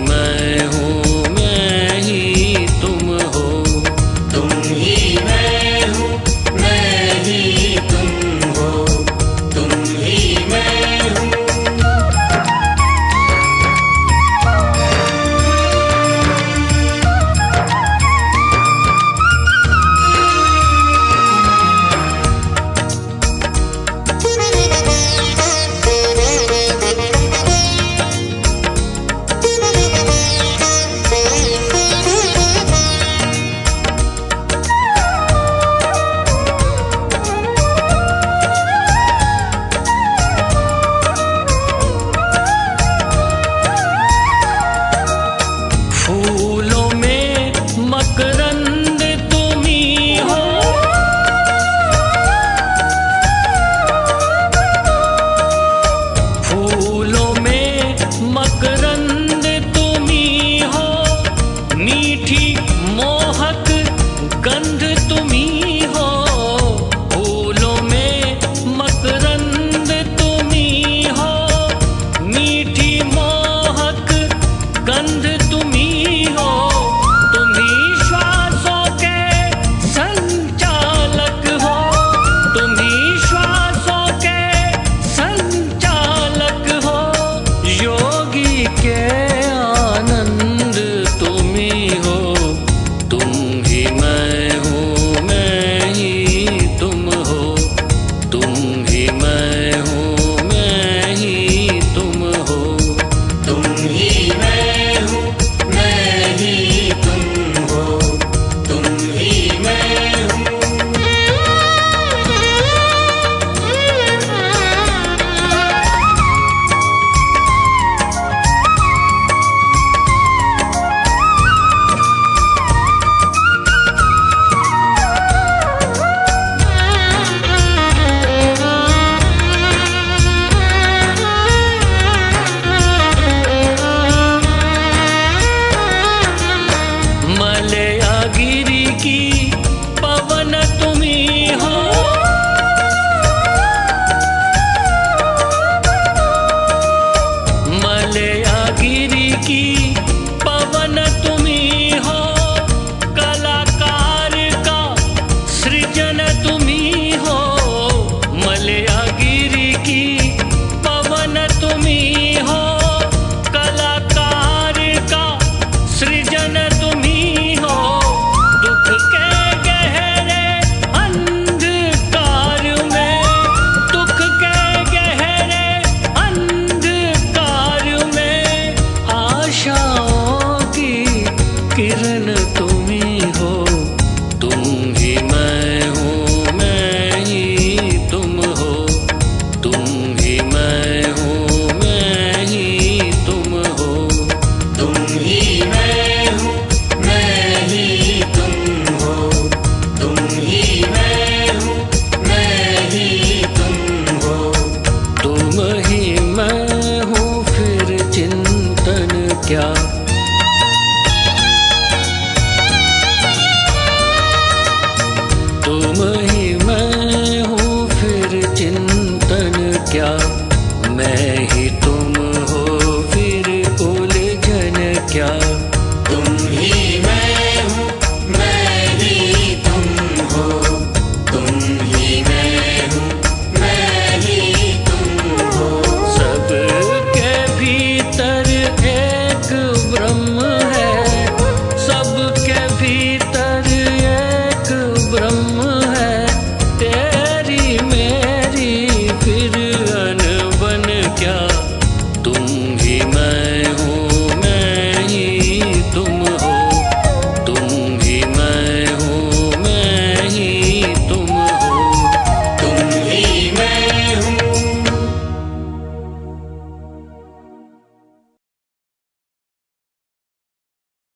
मैं हूँ, मैं ही तुम हो। तुम ही मैं हूँ, मैं ही तुम हो। तुम ही मैं हूँ। फूलों में मकरंद तुम ही हो। फूलों में मकरंद तुम ही हो। मीठी मोहक गंध तुम ही हो। फूलों में मकरंद तुम ही हो। मीठी मोहक गंध तुम ही हो। तुम ही श्वासों के संचालक हो। तुम ही श्वासों के संचालक हो। योगी के आनंद तुम ही हो। तुम ही मैं हूँ, मैं ही तुम हो। तुम ही मैं हूँ, मैं ही तुम हो। तुम ही मैं हूँ, मैं ही तुम हो। तुम ही मैं हूँ। मलयागिरी की पवन तुम ही हो। मलयागिरी की पवन तुम ही हो। कलाकार का सृजन तुम ही हो। मलयागिरी की पवन तुम ही हो। कलाकार का सृजन तुम ही हो। दुख के गहरे अंधकार में, दुख के गहरे अंधकार में आशाओं की किरण तुम ही हो। तुम ही मैं हूँ, मैं ही तुम हो। तुम ही मैं हूँ, मैं ही तुम हो। तुम ही मैं हूँ, मैं ही तुम हो। तुम ही मैं हूँ, मैं ही तुम हो। तुम ही मैं हूँ, फिर चिंतन क्या।